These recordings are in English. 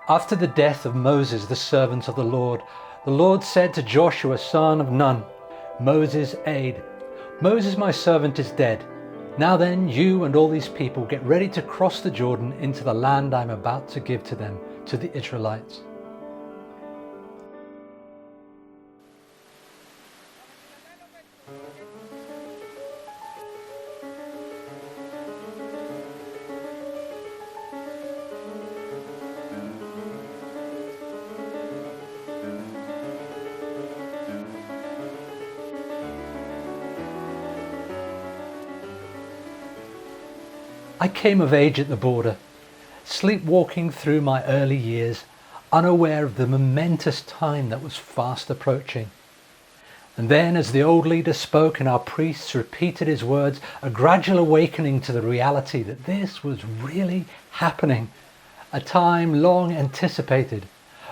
After the death of Moses, the servant of the Lord said to Joshua, son of Nun, Moses' aide, Moses, my servant, is dead. Now then, you and all these people get ready to cross the Jordan into the land I am about to give to them, to the Israelites. I came of age at the border, sleepwalking through my early years, unaware of the momentous time that was fast approaching. And then, as the old leader spoke and our priests repeated his words, a gradual awakening to the reality that this was really happening, a time long anticipated,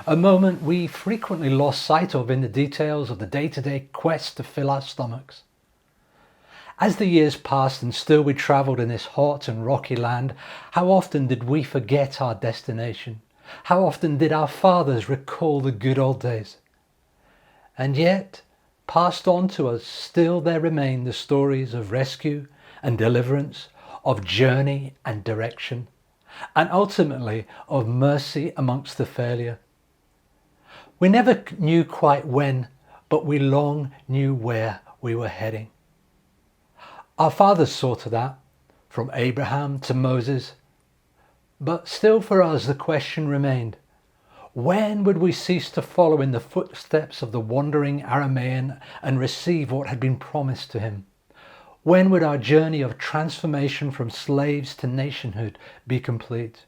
a moment we frequently lost sight of in the details of the day-to-day quest to fill our stomachs. As the years passed and still we travelled in this hot and rocky land, how often did we forget our destination? How often did our fathers recall the good old days? And yet, passed on to us, still there remain the stories of rescue and deliverance, of journey and direction, and ultimately of mercy amongst the failure. We never knew quite when, but we long knew where we were heading. Our fathers saw to that, from Abraham to Moses. But still for us the question remained, when would we cease to follow in the footsteps of the wandering Aramean and receive what had been promised to him? When would our journey of transformation from slaves to nationhood be complete?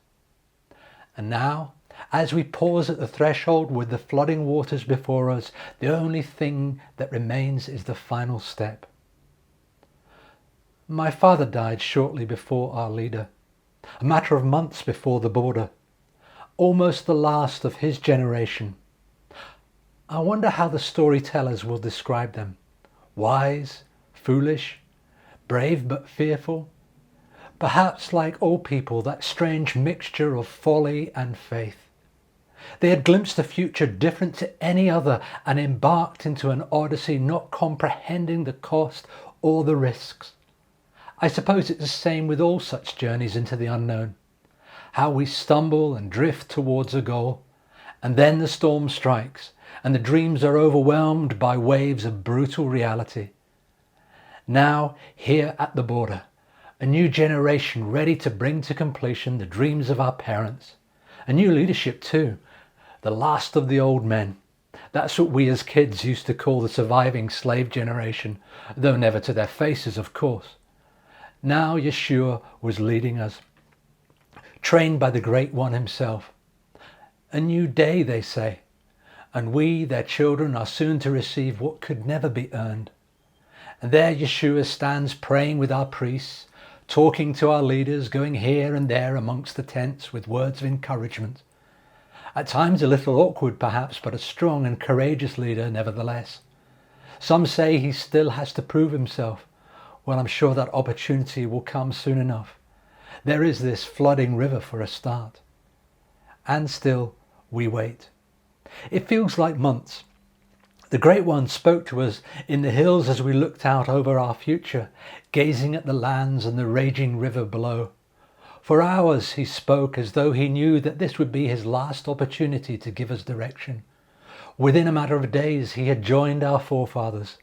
And now, as we pause at the threshold with the flooding waters before us, the only thing that remains is the final step. My father died shortly before our leader, a matter of months before the border, almost the last of his generation. I wonder how the storytellers will describe them. Wise, foolish, brave but fearful. Perhaps, like all people, that strange mixture of folly and faith. They had glimpsed a future different to any other and embarked into an odyssey not comprehending the cost or the risks. I suppose it's the same with all such journeys into the unknown. How we stumble and drift towards a goal, and then the storm strikes and the dreams are overwhelmed by waves of brutal reality. Now, here at the border, a new generation ready to bring to completion the dreams of our parents. A new leadership too, the last of the old men. That's what we as kids used to call the surviving slave generation, though never to their faces, of course. Now Yeshua was leading us, trained by the Great One himself. A new day, they say, and we, their children, are soon to receive what could never be earned. And there Yeshua stands praying with our priests, talking to our leaders, going here and there amongst the tents with words of encouragement. At times a little awkward perhaps, but a strong and courageous leader nevertheless. Some say he still has to prove himself. Well, I'm sure that opportunity will come soon enough. There is this flooding river for a start. And still we wait. It feels like months. The Great One spoke to us in the hills as we looked out over our future, gazing at the lands and the raging river below. For hours he spoke as though he knew that this would be his last opportunity to give us direction. Within a matter of days he had joined our forefathers,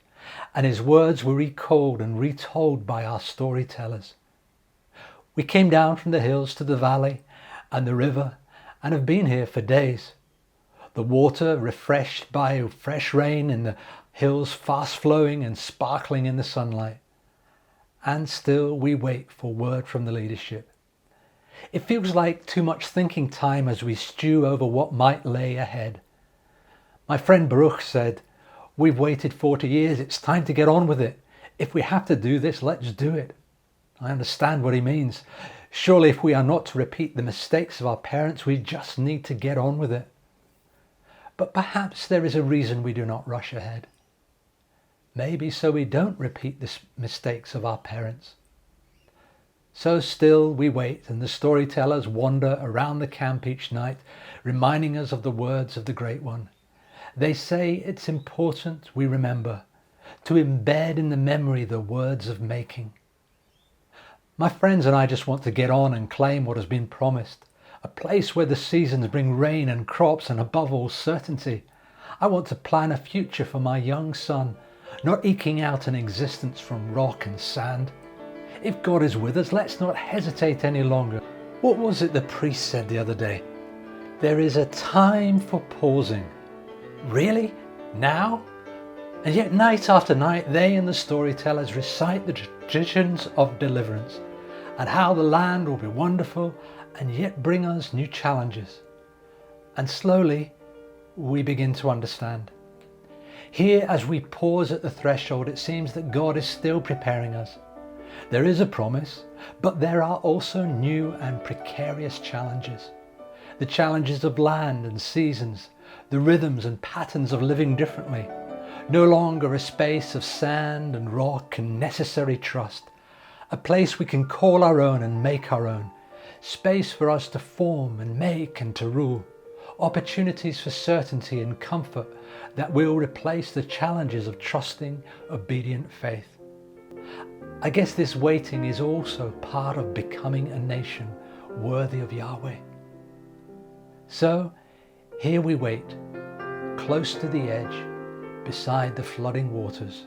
and his words were recalled and retold by our storytellers. We came down from the hills to the valley and the river and have been here for days. The water refreshed by fresh rain in the hills, fast flowing and sparkling in the sunlight. And still we wait for word from the leadership. It feels like too much thinking time as we stew over what might lay ahead. My friend Baruch said, "We've waited 40 years, it's time to get on with it. If we have to do this, let's do it." I understand what he means. Surely if we are not to repeat the mistakes of our parents, we just need to get on with it. But perhaps there is a reason we do not rush ahead. Maybe so we don't repeat the mistakes of our parents. So still we wait, and the storytellers wander around the camp each night, reminding us of the words of the Great One. They say it's important we remember to embed in the memory the words of making. My friends and I just want to get on and claim what has been promised, a place where the seasons bring rain and crops and above all certainty. I want to plan a future for my young son, not eking out an existence from rock and sand. If God is with us, let's not hesitate any longer. What was it the priest said the other day? There is a time for pausing. Really? Now? And yet night after night, they and the storytellers recite the traditions of deliverance and how the land will be wonderful and yet bring us new challenges. And slowly, we begin to understand. Here, as we pause at the threshold, it seems that God is still preparing us. There is a promise, but there are also new and precarious challenges. The challenges of land and seasons, the rhythms and patterns of living differently. No longer a space of sand and rock and necessary trust. A place we can call our own and make our own. Space for us to form and make and to rule. Opportunities for certainty and comfort that will replace the challenges of trusting, obedient faith. I guess this waiting is also part of becoming a nation worthy of Yahweh. So here we wait, close to the edge, beside the flooding waters.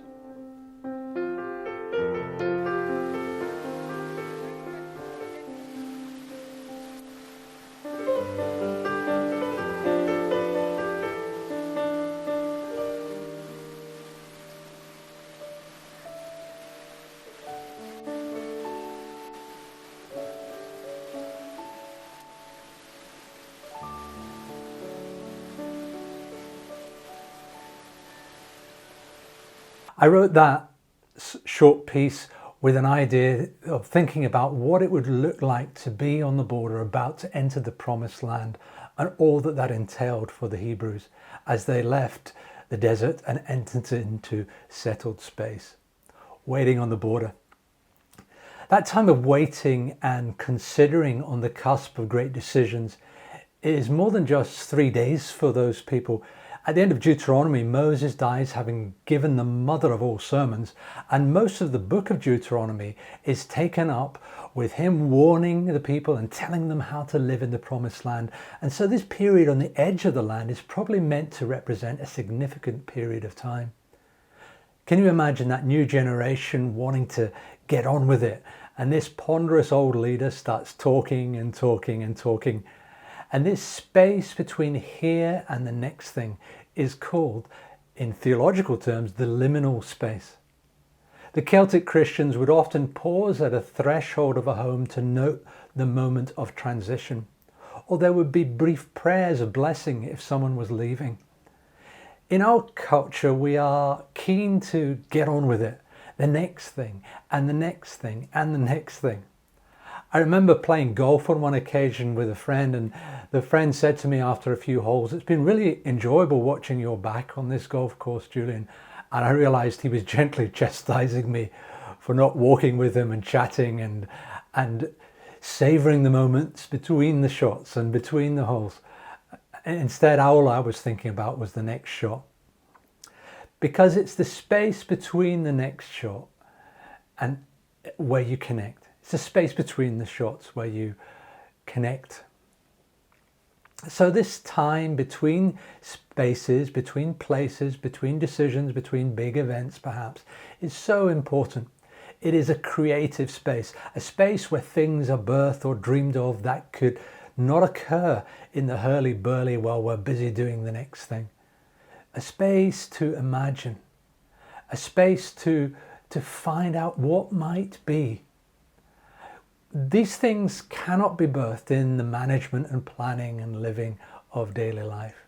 I wrote that short piece with an idea of thinking about what it would look like to be on the border about to enter the promised land and all that that entailed for the Hebrews as they left the desert and entered into settled space, waiting on the border. That time of waiting and considering on the cusp of great decisions is more than just 3 days for those people. At the end of Deuteronomy, Moses dies having given the mother of all sermons, and most of the book of Deuteronomy is taken up with him warning the people and telling them how to live in the promised land. And so this period on the edge of the land is probably meant to represent a significant period of time. Can you imagine that new generation wanting to get on with it? And this ponderous old leader starts talking and talking and talking. And this space between here and the next thing is called, in theological terms, the liminal space. The Celtic Christians would often pause at a threshold of a home to note the moment of transition, or there would be brief prayers of blessing if someone was leaving. In our culture, we are keen to get on with it, the next thing, and the next thing, and the next thing. I remember playing golf on one occasion with a friend, and the friend said to me after a few holes, "It's been really enjoyable watching your back on this golf course, Julian." And I realized he was gently chastising me for not walking with him and chatting and savoring the moments between the shots and between the holes. Instead, all I was thinking about was the next shot. Because it's the space between the next shot and where you connect. It's the space between the shots where you connect. So this time between spaces, between places, between decisions, between big events perhaps, is so important. It is a creative space, a space where things are birthed or dreamed of that could not occur in the hurly-burly while we're busy doing the next thing. A space to imagine, a space to find out what might be. These things cannot be birthed in the management and planning and living of daily life.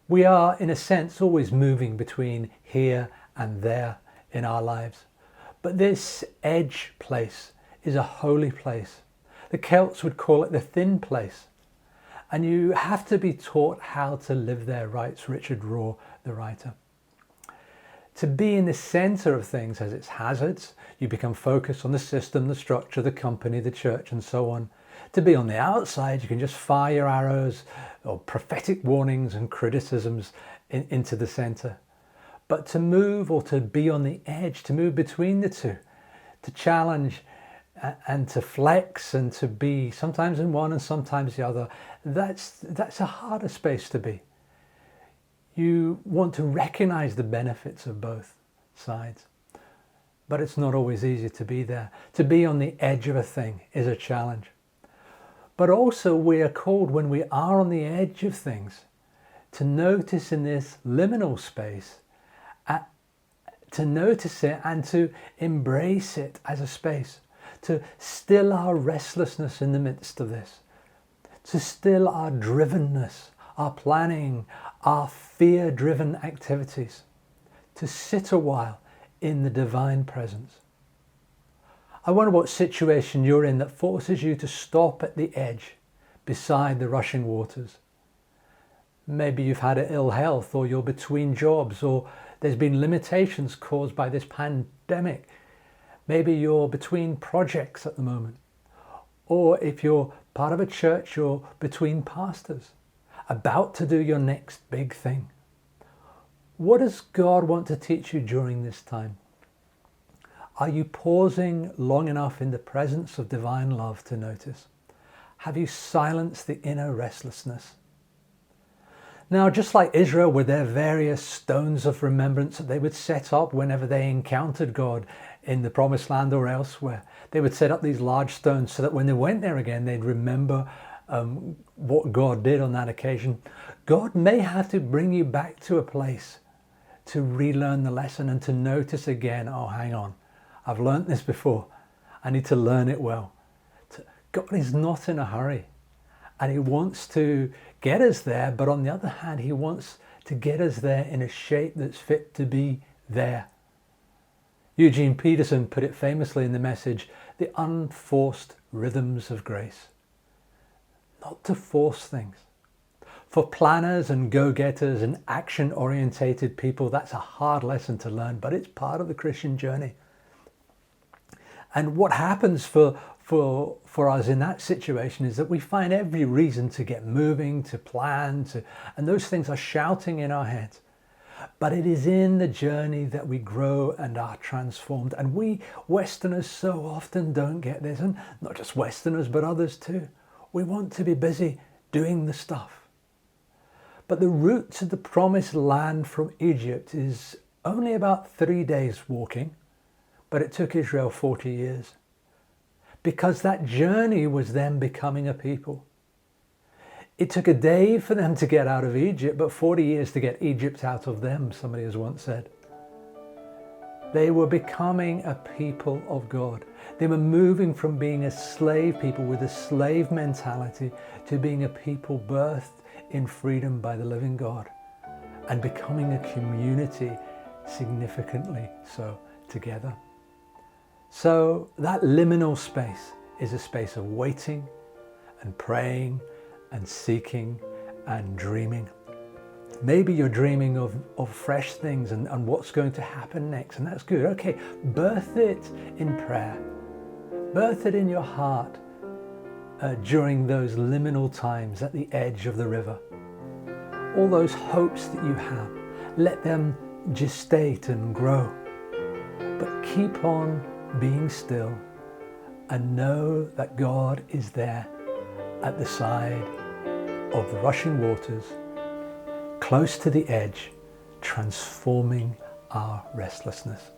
We are, in a sense, always moving between here and there in our lives. But this edge place is a holy place. The Celts would call it the thin place. And you have to be taught how to live there, writes Richard Rohr, the writer. To be in the center of things has its hazards. You become focused on the system, the structure, the company, the church, and so on. To be on the outside, you can just fire your arrows or prophetic warnings and criticisms into the center. But to move, or to be on the edge, to move between the two, to challenge and to flex and to be sometimes in one and sometimes the other, that's a harder space to be. You want to recognize the benefits of both sides, but it's not always easy to be there. To be on the edge of a thing is a challenge. But also we are called, when we are on the edge of things, to notice in this liminal space, to notice it and to embrace it as a space, to still our restlessness in the midst of this, to still our drivenness, our planning, our fear-driven activities, to sit a while in the divine presence. I wonder what situation you're in that forces you to stop at the edge, beside the rushing waters. Maybe you've had ill health, or you're between jobs, or there's been limitations caused by this pandemic. Maybe you're between projects at the moment. Or if you're part of a church, you're between pastors, about to do your next big thing. What does God want to teach you during this time? Are you pausing long enough in the presence of divine love to notice? Have you silenced the inner restlessness? Now, just like Israel, with their various stones of remembrance that they would set up whenever they encountered God in the promised land or elsewhere, they would set up these large stones so that when they went there again, they'd remember what God did on that occasion. God may have to bring you back to a place to relearn the lesson and to notice again, oh, hang on, I've learned this before. I need to learn it well. God is not in a hurry, and he wants to get us there, but on the other hand, he wants to get us there in a shape that's fit to be there. Eugene Peterson put it famously in the message, the unforced rhythms of grace. Not to force things. For planners and go-getters and action-orientated people, that's a hard lesson to learn, but it's part of the Christian journey. And what happens for us in that situation is that we find every reason to get moving, to plan, and those things are shouting in our heads. But it is in the journey that we grow and are transformed. And we Westerners so often don't get this, and not just Westerners, but others too. We want to be busy doing the stuff. But the route to the promised land from Egypt is only about 3 days walking, but it took Israel 40 years. Because that journey was them becoming a people. It took a day for them to get out of Egypt, but 40 years to get Egypt out of them, somebody has once said. They were becoming a people of God. They were moving from being a slave people with a slave mentality to being a people birthed in freedom by the living God, and becoming a community significantly so together. So that liminal space is a space of waiting and praying and seeking and dreaming. Maybe you're dreaming of fresh things and what's going to happen next, and that's good. Okay, birth it in prayer. Birth it in your heart during those liminal times at the edge of the river. All those hopes that you have, let them gestate and grow. But keep on being still and know that God is there at the side of the rushing waters, close to the edge, transforming our restlessness.